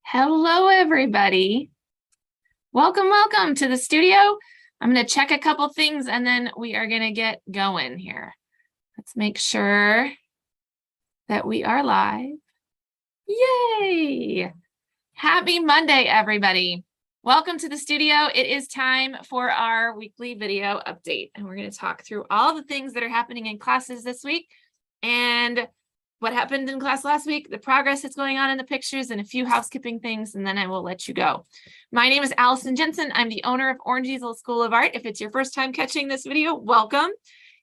Hello, everybody. Welcome to the studio. I'm going to check a couple things and then we are going to get going here. Let's make sure that we are live. Yay! Happy Monday, everybody. Welcome to the studio. It is time for our weekly video update, and we're going to talk through all the things that are happening in classes this week and what happened in class last week, the progress that's going on in the pictures, and a few housekeeping things, and then I will let you go. My name is Allison Jensen. I'm the owner of Orange Easel School of Art. If it's your first time catching this video, welcome.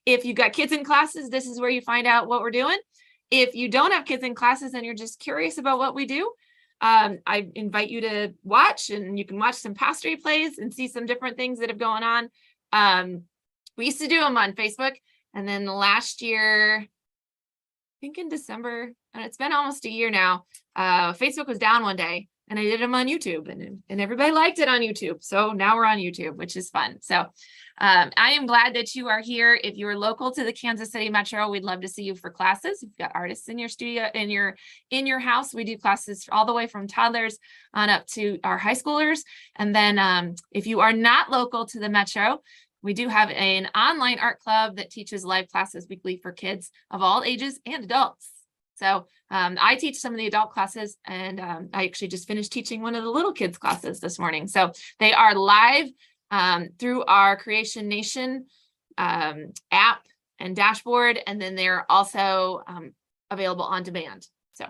If you've got kids in classes, this is where you find out what we're doing. If you don't have kids in classes and you're just curious about what we do, I invite you to watch, and you can watch some past replays and see some different things that have gone on. We used to do them on Facebook, and then last year, I think in December, and it's been almost a year now, Facebook was down one day and I did them on YouTube, and everybody liked it on YouTube. So now we're on YouTube, which is fun. So I am glad that you are here. If you're local to the Kansas City Metro, we'd love to see you for classes. If you've got artists in your studio, in your house, we do classes all the way from toddlers on up to our high schoolers. And then if you are not local to the Metro, we do have an online art club that teaches live classes weekly for kids of all ages and adults. So I teach some of the adult classes, and I actually just finished teaching one of the little kids classes this morning. So they are live through our Creation Nation app and dashboard, and then they're also available on demand. So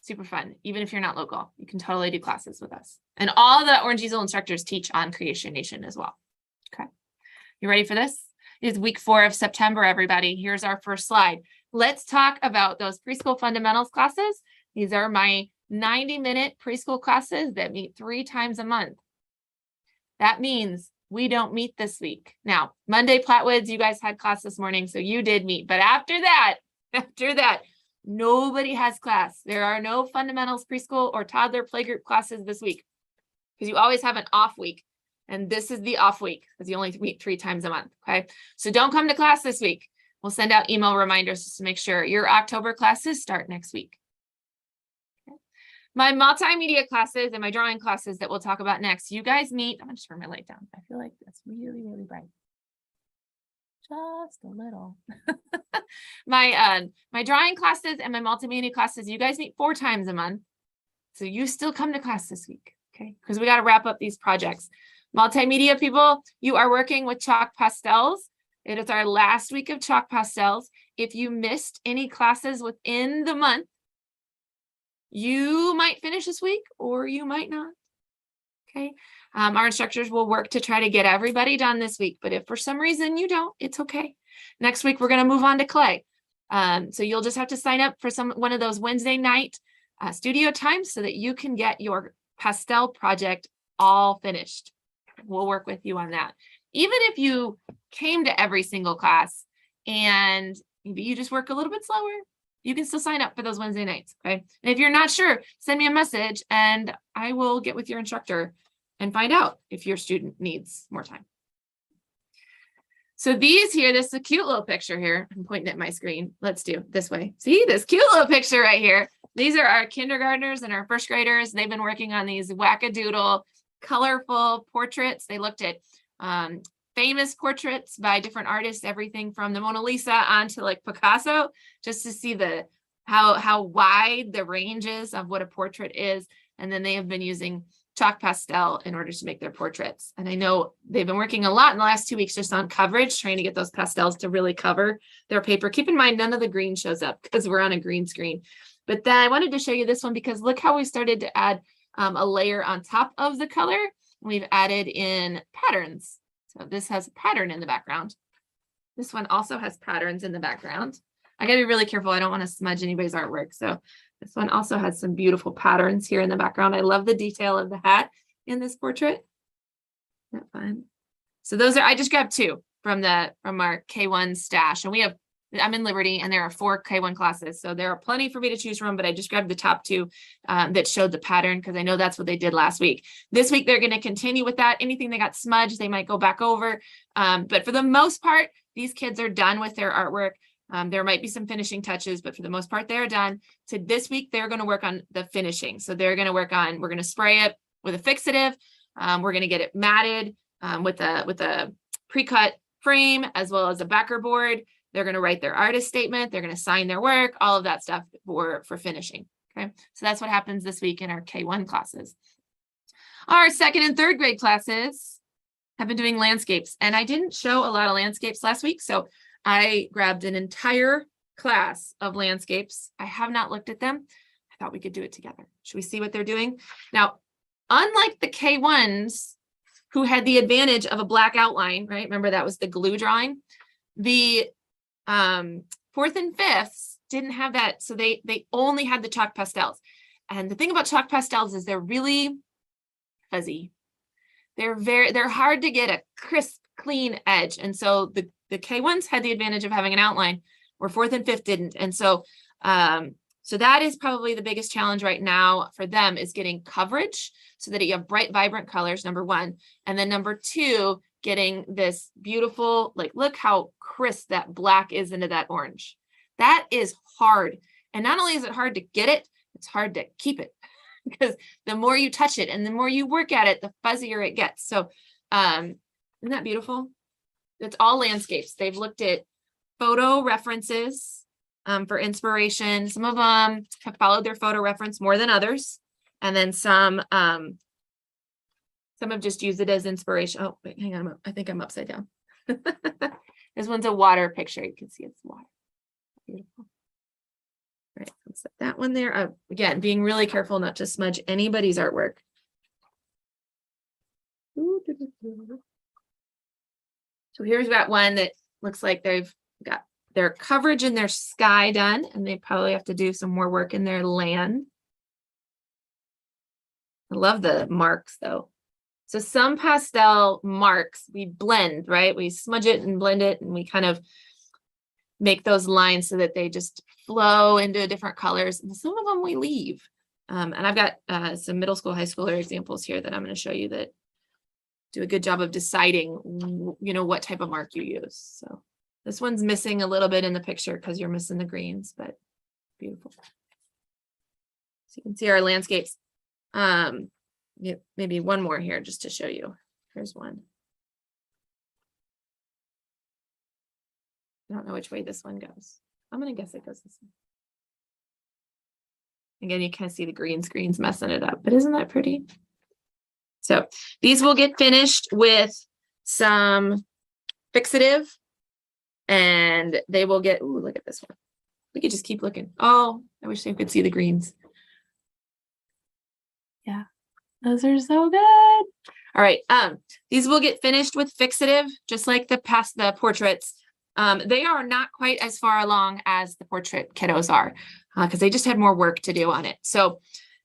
super fun. Even if you're not local, you can totally do classes with us. And all the Orange Easel instructors teach on Creation Nation as well. Okay. You ready for this? It is week 4 of September, everybody. Here's our first slide. Let's talk about those preschool fundamentals classes. These are my 90-minute preschool classes that meet 3 times a month. That means we don't meet this week. Now, Monday Platwoods, you guys had class this morning, so you did meet. But after that, nobody has class. There are no fundamentals preschool or toddler playgroup classes this week, because you always have an off week. And this is the off week because you only meet 3 times a month. Okay. So don't come to class this week. We'll send out email reminders just to make sure. Your October classes start next week. Okay. My multimedia classes and my drawing classes that we'll talk about next. You guys meet. I'm going to turn my light down. I feel like that's really, really bright. Just a little. My drawing classes and my multimedia classes, you guys meet 4 times a month. So you still come to class this week. Okay. Because we got to wrap up these projects. Multimedia people, you are working with chalk pastels. It is our last week of chalk pastels. If you missed any classes within the month, you might finish this week or you might not. Okay. Our instructors will work to try to get everybody done this week, but if for some reason you don't, it's okay. Next week, we're going to move on to clay. So you'll just have to sign up for one of those Wednesday night studio times so that you can get your pastel project all finished. We'll work with you on that. Even if you came to every single class and maybe you just work a little bit slower, you can still sign up for those Wednesday nights. Okay. And if you're not sure, send me a message and I will get with your instructor and find out if your student needs more time. So these here, this is a cute little picture here. I'm pointing at my screen. Let's do it this way. See this cute little picture right here. These are our kindergartners and our first graders. They've been working on these wackadoodle colorful portraits. They looked at famous portraits by different artists, everything from the Mona Lisa onto like Picasso, just to see how wide the range is of what a portrait is. And then they have been using chalk pastel in order to make their portraits. And I know they've been working a lot in the last 2 weeks just on coverage, trying to get those pastels to really cover their paper. Keep in mind, none of the green shows up because we're on a green screen. But then I wanted to show you this one because look how we started to add a layer on top of the color. We've added in patterns. So this has a pattern in the background. This one also has patterns in the background. I gotta be really careful. I don't want to smudge anybody's artwork. So this one also has some beautiful patterns here in the background. I love the detail of the hat in this portrait. Isn't that fun? So those are, I just grabbed 2 from our K1 stash, and I'm in Liberty and there are 4 K1 classes. So there are plenty for me to choose from, but I just grabbed the top 2 that showed the pattern because I know that's what they did last week. This week, they're going to continue with that. Anything that got smudged, they might go back over. But for the most part, these kids are done with their artwork. There might be some finishing touches, but for the most part, they're done. So this week, they're going to work on the finishing. So they're going to work on, we're going to spray it with a fixative. We're going to get it matted with a pre-cut frame, as well as a backer board. They're going to write their artist statement. They're going to sign their work, all of that stuff for finishing. Okay, so that's what happens this week in our K1 classes. Our second and third grade classes have been doing landscapes, and I didn't show a lot of landscapes last week, so I grabbed an entire class of landscapes. I have not looked at them. I thought we could do it together. Should we see what they're doing? Now, unlike the K1s who had the advantage of a black outline, right? Remember that was the glue drawing. The fourth and fifths didn't have that, so they only had the chalk pastels. And the thing about chalk pastels is they're really fuzzy. They're hard to get a crisp, clean edge. And so the K1s had the advantage of having an outline where fourth and fifth didn't. And so so that is probably the biggest challenge right now for them, is getting coverage so that you have bright, vibrant colors, number one. And then number two, getting this beautiful, like, look how crisp that black is into that orange. That is hard. And not only is it hard to get it, it's hard to keep it, because the more you touch it and the more you work at it, the fuzzier it gets. So isn't that beautiful? It's all landscapes. They've looked at photo references for inspiration. Some of them have followed their photo reference more than others. And then some have just used it as inspiration. Oh, wait, hang on. I think I'm upside down. This one's a water picture. You can see it's water. Beautiful. All right, let's set that one there. Again, being really careful not to smudge anybody's artwork. So here's that one that looks like they've got their coverage in their sky done, and they probably have to do some more work in their land. I love the marks though. So some pastel marks we blend, right? We smudge it and blend it, and we kind of make those lines so that they just flow into different colors. And some of them we leave. And I've got some middle school, high schooler examples here that I'm going to show you that do a good job of deciding, what type of mark you use. So this one's missing a little bit in the picture because you're missing the greens, but beautiful. So you can see our landscapes. Maybe one more here just to show you. Here's one. I don't know which way this one goes. I'm going to guess it goes this way. Again, you kind of see the green screen's messing it up, but isn't that pretty? So these will get finished with some fixative, and they will get, ooh, look at this one. We could just keep looking. Oh, I wish they could see the greens. Yeah, those are so good. All right, these will get finished with fixative, just like the portraits. They are not quite as far along as the portrait kiddos are, because they just had more work to do on it. So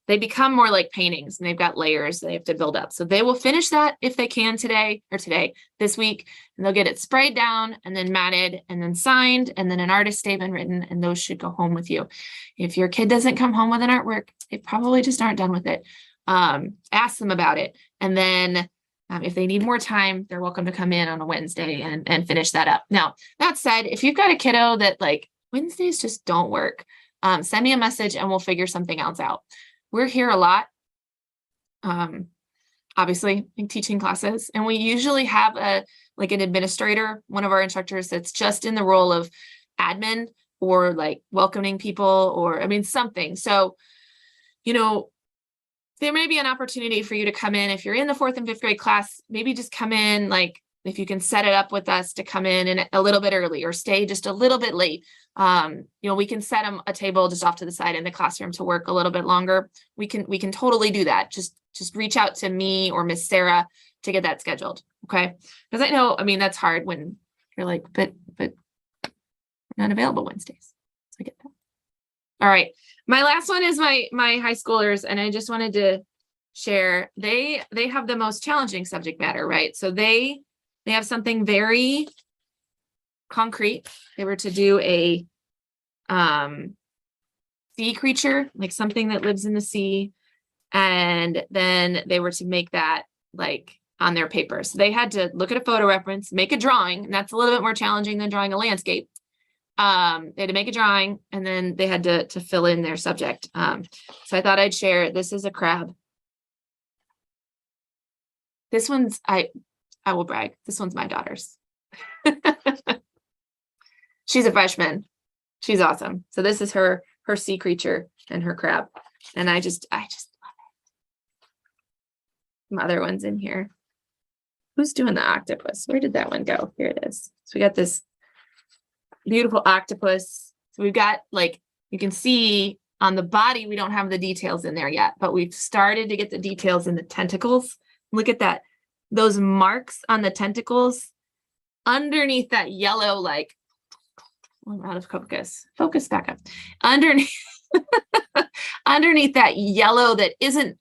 they become more like paintings, and they've got layers they have to build up. So they will finish that if they can this week, and they'll get it sprayed down and then matted and then signed and then an artist statement written, and those should go home with you. If your kid doesn't come home with an artwork, they probably just aren't done with it. Ask them about it. And then if they need more time, they're welcome to come in on a Wednesday and finish that up. Now, that said, if you've got a kiddo that like Wednesdays just don't work, send me a message and we'll figure something else out. We're here a lot, obviously, in teaching classes, and we usually have an administrator, one of our instructors that's just in the role of admin or like welcoming people, or something. So, there may be an opportunity for you to come in if you're in the 4th and 5th grade class. Maybe just come in, like if you can set it up with us to come in a little bit early or stay just a little bit late. We can set them a table just off to the side in the classroom to work a little bit longer. We can totally do that. Just reach out to me or Miss Sarah to get that scheduled. Okay. Because I know, that's hard when you're like, but we're not available Wednesdays. So I get that. All right. My last one is my high schoolers, and I just wanted to share, they have the most challenging subject matter, right? So they have something very concrete. They were to do a sea creature, like something that lives in the sea, and then they were to make that like on their paper. So they had to look at a photo reference, make a drawing, and that's a little bit more challenging than drawing a landscape. They had to make a drawing and then they had to fill in their subject. So I thought I'd share, this is a crab. This one's, I will brag, this one's my daughter's. She's a freshman. She's awesome. So this is her sea creature and her crab. And I just love it. Some other ones in here. Who's doing the octopus? Where did that one go? Here it is. So we got this beautiful octopus. So we've got, like, you can see on the body, we don't have the details in there yet, but we've started to get the details in the tentacles. Look at that. Those marks on the tentacles underneath that yellow, like, I'm out of focus. Focus back up. Underneath, underneath that yellow that isn't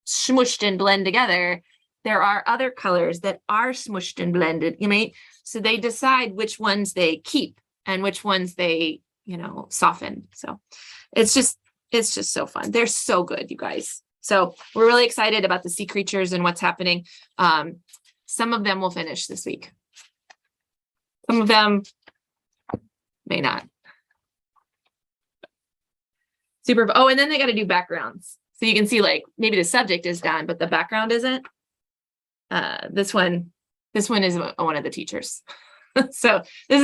smushed and blend together, there are other colors that are smushed and blended. You know, so they decide which ones they keep and which ones they, you know, soften. So it's just so fun. They're so good, you guys. So we're really excited about the sea creatures and what's happening. Some of them will finish this week. Some of them may not. Super. Oh, and then they got to do backgrounds. So you can see, like, maybe the subject is done, but the background isn't. This one is one of the teachers. So this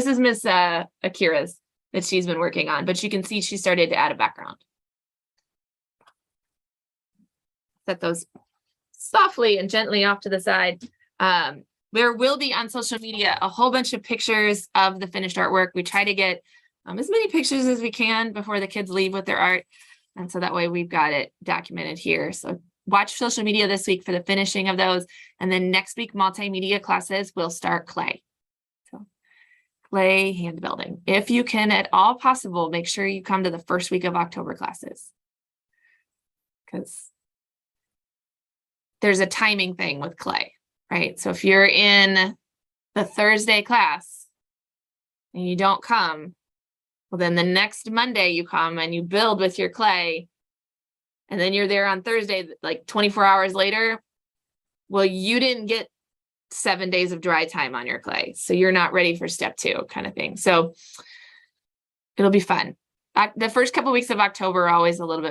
is Miss Akira's that she's been working on, but you can see she started to add a background. Set those softly and gently off to the side. There will be on social media a whole bunch of pictures of the finished artwork. We try to get as many pictures as we can before the kids leave with their art. And so that way we've got it documented here. So watch social media this week for the finishing of those. And then next week, multimedia classes will start clay. So clay hand building. If you can at all possible, make sure you come to the first week of October classes. Because there's a timing thing with clay, right? So if you're in the Thursday class and you don't come, well, then the next Monday you come and you build with your clay, and then you're there on Thursday, like 24 hours later. Well, you didn't get 7 days of dry time on your clay. So you're not ready for step 2 kind of thing. So it'll be fun. The first couple of weeks of October are always a little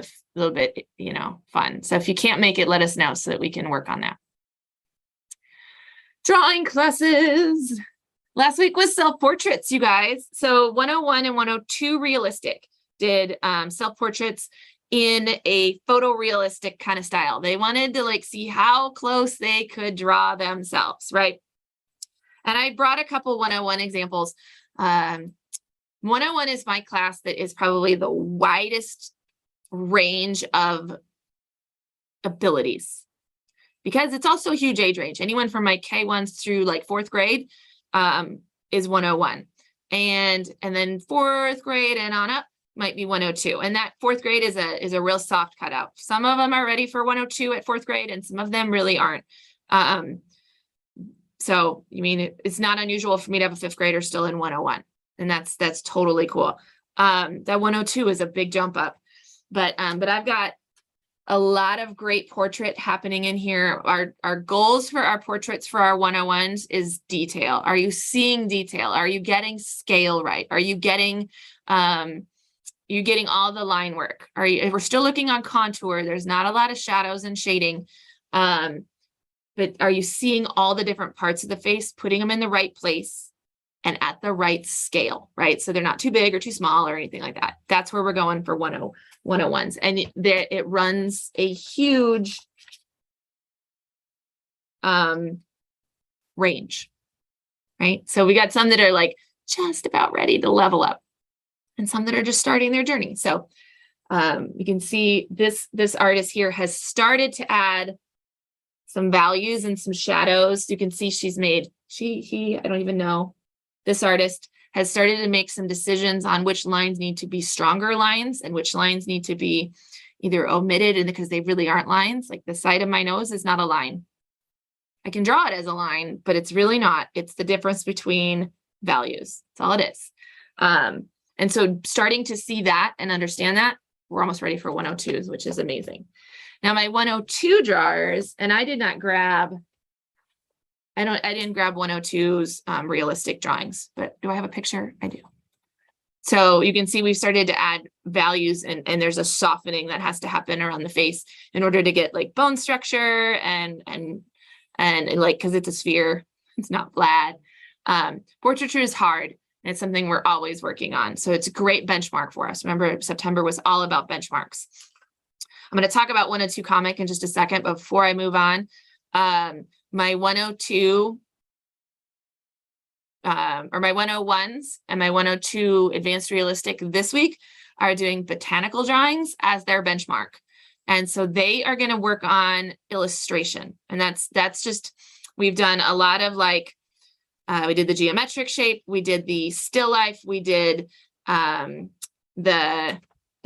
bit, you know, fun. So if you can't make it, let us know so that we can work on that. Drawing classes. Last week was self-portraits, you guys. So 101 and 102 realistic did self-portraits in a photorealistic kind of style. They wanted to, like, see how close they could draw themselves, right? And I brought a couple 101 examples. 101 is my class that is probably the widest range of abilities, because it's also a huge age range. Anyone from my K1s through like 4th grade is 101. And then 4th grade and on up might be 102. And that 4th grade is a real soft cutout. Some of them are ready for 102 at 4th grade, and some of them really aren't. So you mean it's not unusual for me to have a 5th grader still in 101. And that's totally cool. That 102 is a big jump up, but I've got a lot of great portrait happening in here. Our goals for our portraits for our 101s is detail. Are you seeing detail? Are you getting scale right? Are you getting all the line work? We're still looking on contour. There's not a lot of shadows and shading. But are you seeing all the different parts of the face, putting them in the right place and at the right scale, right? So they're not too big or too small or anything like that. That's where we're going for 101s. And it runs a huge range, right? So we got some that are like just about ready to level up and some that are just starting their journey. So you can see this artist here has started to add some values and some shadows. You can see she's made, I don't even know. This artist has started to make some decisions on which lines need to be stronger lines and which lines need to be either omitted, and because they really aren't lines. Like the side of my nose is not a line. I can draw it as a line, but it's really not. It's the difference between values. That's all it is. And so starting to see that and understand that, we're almost ready for 102s, which is amazing. Now my 102 drawers, and I didn't grab 102's realistic drawings, but do I have a picture? I do. So you can see we've started to add values, and there's a softening that has to happen around the face in order to get like bone structure and like, because it's a sphere, it's not flat. Portraiture is hard, and it's something we're always working on. So it's a great benchmark for us. Remember, September was all about benchmarks. I'm going to talk about 102 comic in just a second, but before I move on, my 102 or my 101s and my 102 advanced realistic this week are doing botanical drawings as their benchmark. And so they are going to work on illustration. And that's just, we've done a lot of like, we did the geometric shape, we did the still life, we did the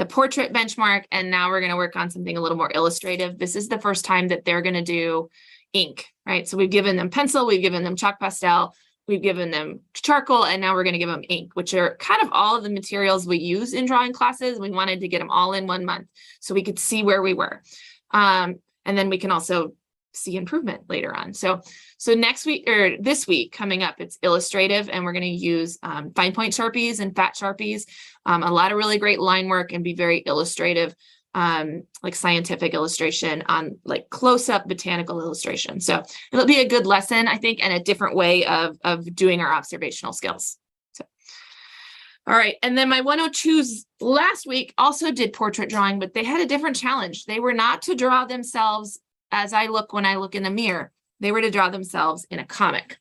portrait benchmark, and now we're going to work on something a little more illustrative. This is the first time that they're going to do ink, right? So we've given them pencil, we've given them chalk pastel, we've given them charcoal, and now we're going to give them ink, which are kind of all of the materials we use in drawing classes. We wanted to get them all in 1 month so we could see where we were. And then we can also see improvement later on. So next week, or this week coming up, it's illustrative, and we're going to use fine point Sharpies and fat Sharpies, a lot of really great line work, and be very illustrative, like scientific illustration on like close-up botanical illustration. So it'll be a good lesson, I think, and a different way of doing our observational skills. So, all right. And then my 102s last week also did portrait drawing, but they had a different challenge. They were not to draw themselves as I look when I look in the mirror. They were to draw themselves in a comic.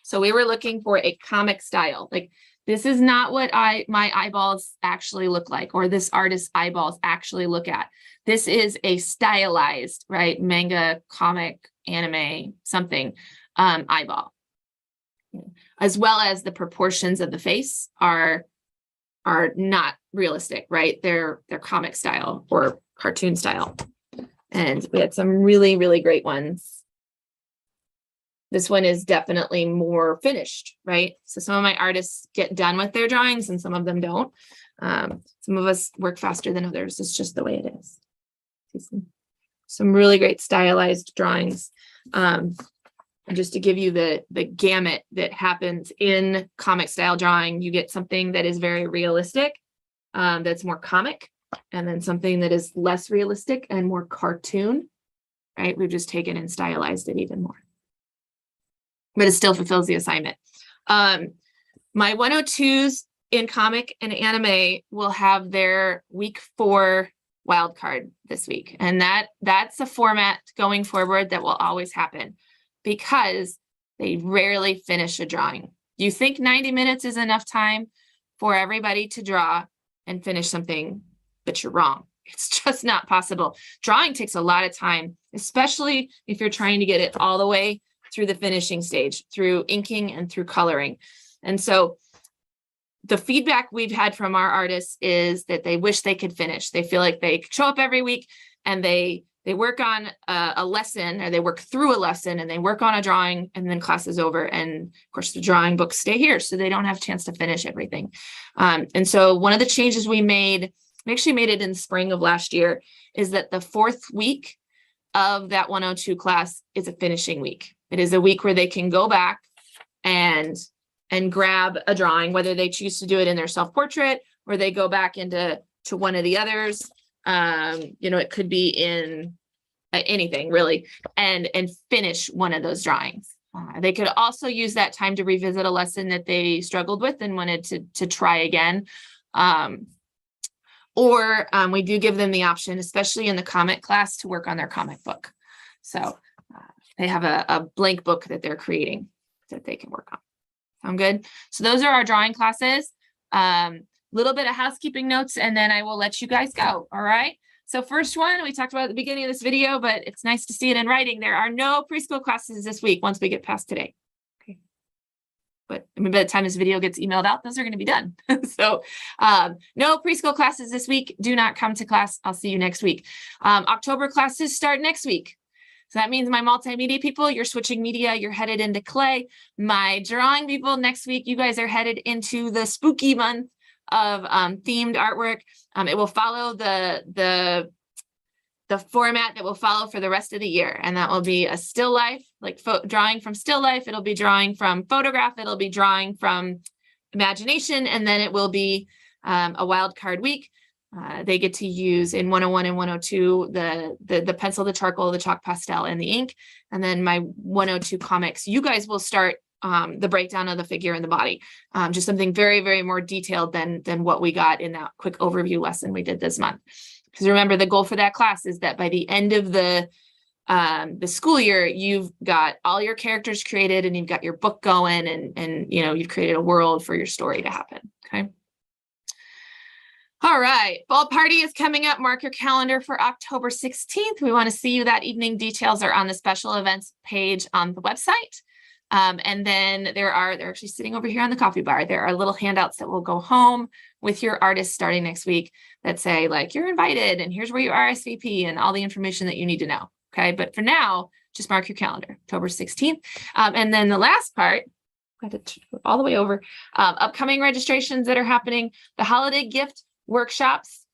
So we were looking for a comic style. Like, this is not what my eyeballs actually look like, or this artist's eyeballs actually look at. This is a stylized, right, manga, comic, anime, something, eyeball. As well as the proportions of the face are not realistic, right? They're comic style or cartoon style. And we had some really, really great ones. This one is definitely more finished, right? So some of my artists get done with their drawings and some of them don't. Some of us work faster than others. It's just the way it is. Some really great stylized drawings. And just to give you the gamut that happens in comic style drawing, you get something that is very realistic, that's more comic, and then something that is less realistic and more cartoon, right? We've just taken and stylized it even more. But it still fulfills the assignment. My 102s in comic and anime will have their week 4 wildcard this week. And that's a format going forward that will always happen because they rarely finish a drawing. You think 90 minutes is enough time for everybody to draw and finish something, but you're wrong. It's just not possible. Drawing takes a lot of time, especially if you're trying to get it all the way through the finishing stage, through inking and through coloring. And so the feedback we've had from our artists is that they wish they could finish. They feel like they show up every week and they work on a lesson, or they work through a lesson and they work on a drawing, and then class is over. And of course the drawing books stay here, so they don't have a chance to finish everything. And so one of the changes we actually made it in the spring of last year, is that the 4th week of that 102 class is a finishing week. It is a week where they can go back and grab a drawing, whether they choose to do it in their self-portrait or they go back into one of the others. It could be in anything really, and finish one of those drawings. They could also use that time to revisit a lesson that they struggled with and wanted to try again. Or we do give them the option, especially in the comic class, to work on their comic book. So they have a blank book that they're creating that they can work on. Sound good? So those are our drawing classes. Little bit of housekeeping notes, and then I will let you guys go. All right. So first one, we talked about at the beginning of this video, but it's nice to see it in writing. There are no preschool classes this week once we get past today. Okay. But I mean, by the time this video gets emailed out, those are going to be done. So no preschool classes this week. Do not come to class. I'll see you next week. October classes start next week. So that means my multimedia people, you're switching media, you're headed into clay. My drawing people, next week, you guys are headed into the spooky month of themed artwork. It will follow the format that will follow for the rest of the year. And that will be a still life, like drawing from still life. It'll be drawing from photograph. It'll be drawing from imagination, and then it will be a wild card week. They get to use in 101 and 102 the pencil, the charcoal, the chalk pastel, and the ink. And then my 102 comics, you guys will start the breakdown of the figure and the body, just something very, very more detailed than what we got in that quick overview lesson we did this month. Because remember, the goal for that class is that by the end of the school year, you've got all your characters created and you've got your book going, and you've created a world for your story to happen. Okay. All right, fall party is coming up. Mark your calendar for October 16th. We want to see you that evening. Details are on the special events page on the website. And then they're actually sitting over here on the coffee bar. There are little handouts that will go home with your artists starting next week that say, like, you're invited and here's where you RSVP and all the information that you need to know. Okay, but for now, just mark your calendar, October 16th. And then the last part, got to all the way over, upcoming registrations that are happening, the holiday gift workshops.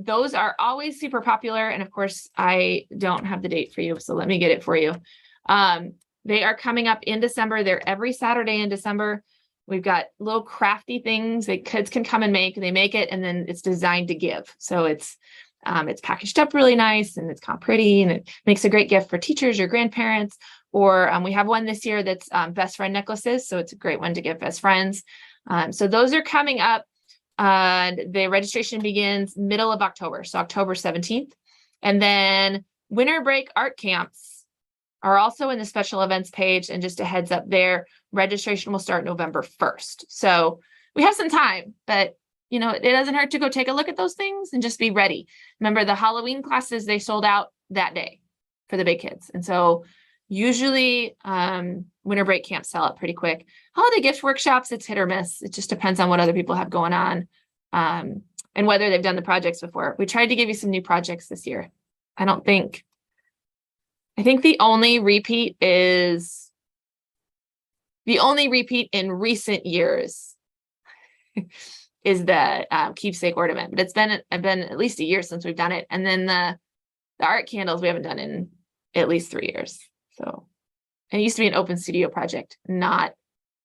Those are always super popular. And of course, I don't have the date for you, so let me get it for you. They are coming up in December. They're every Saturday in December. We've got little crafty things that kids can come and make. They make it, and then it's designed to give. So it's packaged up really nice, and it's kind of pretty, and it makes a great gift for teachers or grandparents. Or we have one this year that's best friend necklaces. So it's a great one to give best friends. So those are coming up. The registration begins middle of October, so October 17th. And then winter break art camps are also in the special events page. And just a heads up there, registration will start November 1st. So we have some time, but it doesn't hurt to go take a look at those things and just be ready. Remember, the Halloween classes, they sold out that day for the big kids. And so usually winter break camps sell out pretty quick. Holiday gift workshops, it's hit or miss. It just depends on what other people have going on and whether they've done the projects before. We tried to give you some new projects this year. I think the only repeat in recent years is the keepsake ornament, but it's been at least a year since we've done it. And then the art candles we haven't done in at least 3 years. So it used to be an open studio project, not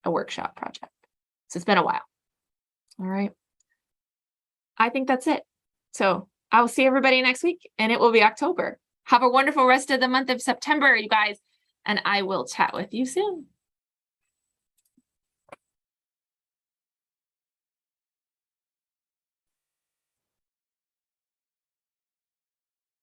a workshop project. So it's been a while. All right. I think that's it. So I will see everybody next week, and it will be October. Have a wonderful rest of the month of September, you guys, and I will chat with you soon.